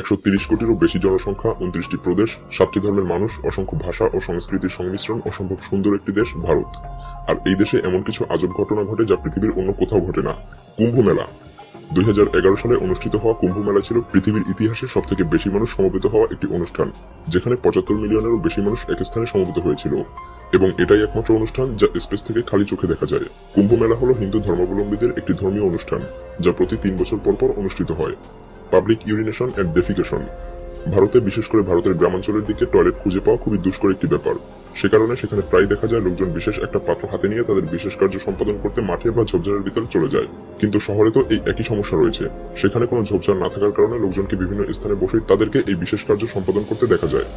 130 কোটিরও বেশি জনসংখ্যা, 29টি প্রদেশ, 7টি ধর্মের মানুষ, অসংখ্য ভাষা ও সংস্কৃতির সংমিশ্রণ, অসম্ভব সুন্দর একটি দেশ ভারত। আর এই দেশে এমন কিছু আজব ঘটনা ঘটে যা পৃথিবীর অন্য কোথাও ঘটে না। কুম্ভ মেলা। 2011 সালে অনুষ্ঠিত হওয়া কুম্ভ মেলা ছিল পৃথিবীর ইতিহাসে সবথেকে বেশি মানুষ সমবেত হওয়া একটি অনুষ্ঠান, যেখানে 75 মিলিয়নেরও বেশি মানুষ এক স্থানে সমবেত হয়েছিল। এবং এটাই একমাত্র অনুষ্ঠান যা স্পেস থেকে খালি চোখে দেখা যায়। কুম্ভ মেলা হলো হিন্দু ধর্মাবলম্বীদের একটি ধর্মীয় অনুষ্ঠান, যা প্রতি 3 বছর পর পর অনুষ্ঠিত হয়। Public urination and defecation. ভারতে, বিশেষ করে ভারতের গ্রামাঞ্চলের দিকে টয়লেট খুঁজে পাওয়া খুবই দুষ্কর একটি ব্যাপার। সে কারণে সেখানে প্রায় দেখা যায় লোকজন বিশেষ একটা পাত্র হাতে নিয়ে তাদের বিশেষ কার্য সম্পাদন করতে মাঠে বা ঝোপঝাড়ের ভিতরে চলে যায়। কিন্তু শহরে তো এই একই সমস্যা রয়েছে। সেখানে কোনো ঝোপঝাড় না থাকার কারণে লোকজনকে বিভিন্ন স্থানে বসে তাদেরকে এই বিশেষ কার্য সম্পাদন করতে দেখা যায়।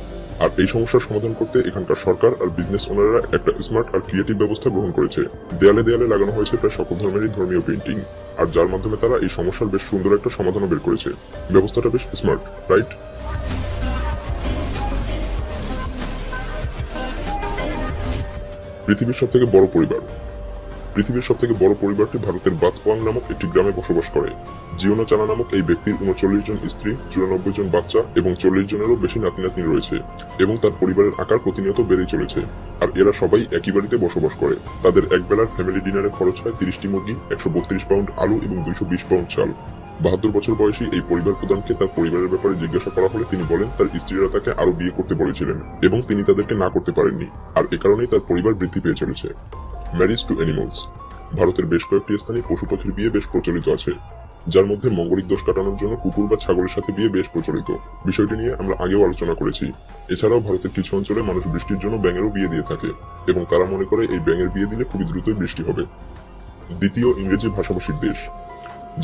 আর এই সমস্যার সমাধান করতে এখানকার সরকার আর বিজনেস ওনাররা একটা স্মার্ট আর ক্রিয়েটিভ ব্যবস্থা গ্রহণ করেছে। দেয়ালে দেয়ালে লাগানো হয়েছে প্রায় সকল ধর্মেরই ধর্মীয় পেইন্টিং, আর যার মাধ্যমে তারা এই সমস্যার বেশ সুন্দর একটা সমাধানও বের করেছে। ব্যবস্থাটা বেশ স্মার্ট, রাইট? পৃথিবীর সবথেকে বড় পরিবার। পৃথিবীর সবথেকে বড় পরিবারটি ভারতের বাতওয়াং নামক একটি গ্রামে বসবাস করে। জিওনো চানা নামক এই ব্যক্তির 39 জন স্ত্রী, 94 জন বাচ্চা এবং 40 জনেরও বেশি নাতি নাতনি রয়েছে, এবং তার পরিবারের আকার প্রতিনিয়ত বেড়েই চলেছে। আর এরা সবাই একই বাড়িতে বসবাস করে। তাদের এক বেলার ফ্যামিলি ডিনারে খরচ হয় 30টি মুরগি, 132 পাউন্ড আলু এবং 220 পাউন্ড চাল। 72 বছর বয়সী এই পরিবার প্রধানকে তার পরিবারের ব্যাপারে জিজ্ঞাসা করা হলে তিনি বলেন তার স্ত্রীরা তাকে আরো বিয়ে করতে বলেছিলেন এবং তিনি তাদেরকে না করতে পারেননি, আর এ কারণেই তার পরিবার বৃদ্ধি পেয়ে চলেছে। Marriage to animals. ভারতের বেশ কয়েকটি স্থানে পশু পাখির বিয়ে বেশ প্রচলিত আছে, যার মধ্যে মঙ্গলিক দোষ কাটানোর জন্য কুকুর বা ছাগলের সাথে বিয়ে বেশ প্রচলিত। বিষয়টি নিয়ে আমরা আগেও আলোচনা করেছি। এছাড়াও ভারতের কিছু অঞ্চলে মানুষ বৃষ্টির জন্য ব্যাঙেরও বিয়ে দিয়ে থাকে, এবং তারা মনে করে এই ব্যাঙের বিয়ে দিলে খুবই দ্রুতই বৃষ্টি হবে। দ্বিতীয় ইংরেজি ভাষাভাষীর দেশ।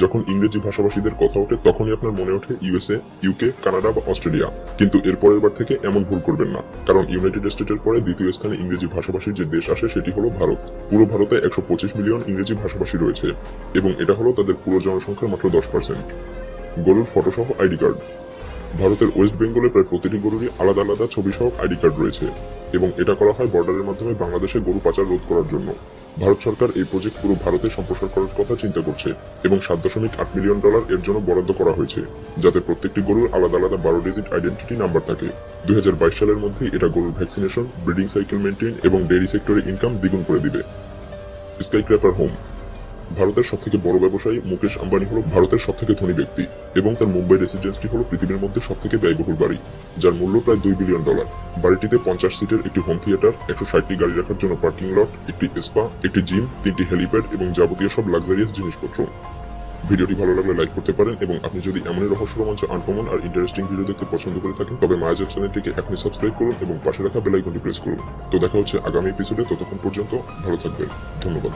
যখন ইংরেজি ভাষাভাষীদের কথা ওঠে তখনই আপনার মনে ওঠে ইউএসএ, ইউকে, কানাডা বা অস্ট্রেলিয়া। কিন্তু এর পরের বার থেকে এমন ভুল করবেন না, কারণ ইউনাইটেড স্টেটের পরে দ্বিতীয় স্থানে ইংরেজি ভাষাভাষীর যে দেশ আসে সেটি হলো ভারত। পুরো ভারতে 125 মিলিয়ন ইংরেজি ভাষাভাষী রয়েছে, এবং এটা হলো তাদের পুরো জনসংখ্যার মাত্র 10%। গরুর ফটোসহ আইডি কার্ড। ভারতের ওয়েস্ট বেঙ্গলে প্রায় প্রতিটি গরুরই আলাদা আলাদা ছবি সহ আইডি কার্ড রয়েছে, এবং এটা করা হয় বর্ডারের মাধ্যমে বাংলাদেশে গরু পাচার রোধ করার জন্য। ভারত সরকার এই প্রজেক্ট পুরো ভারতে সম্প্রসার করার কথা চিন্তা করছে, এবং $7.8 মিলিয়ন এর জন্য বরাদ্দ করা হয়েছে, যাতে প্রত্যেকটি গরুর আলাদা আলাদা 12 ডিজিট আইডেন্টিটি নাম্বার থাকে। 2022 সালের মধ্যেই এটা গরুর ভ্যাকসিনেশন, ব্রিডিং সাইকেল মেইনটেইন এবং ডেইরি সেক্টরে ইনকাম দ্বিগুণ করে দিবে। স্কাইক্র্যাপার হোম। ভারতের সবথেকে বড় ব্যবসায়ী মুকেশ আম্বানি হলো ভারতের সবথেকে ধনী ব্যক্তি, এবং তার মুম্বাই রেসিডেন্সটি হলো পৃথিবীর মধ্যে সবথেকে ব্যয়বহুল বাড়ি, যার মূল্য প্রায় $2 বিলিয়ন। বাড়িটিতে 50 সিটের একটি হোম থিয়েটার, 160টি গাড়ি রাখার জন্য পার্কিং লট, একটি স্পা, একটি জিম, 3টি হেলিপ্যাড এবং যাবতীয় সব লাক্সারিয়াস জিনিসপত্র। ভিডিওটি ভালো লাগলে লাইক করতে পারেন, এবং আপনি যদি এমনই রহস্য রোমাঞ্চ, আনকমন আর ইন্টারেস্টিং ভিডিও দেখতে পছন্দ করে থাকেন তবে মায়াজার চ্যানেলটিকে এখনই সাবস্ক্রাইব করুন এবং পাশে রাখা বেল আইকনটি প্রেস করুন। তো দেখা হচ্ছে আগামী এপিসোডে। ততক্ষণ পর্যন্ত ভালো থাকবেন। ধন্যবাদ।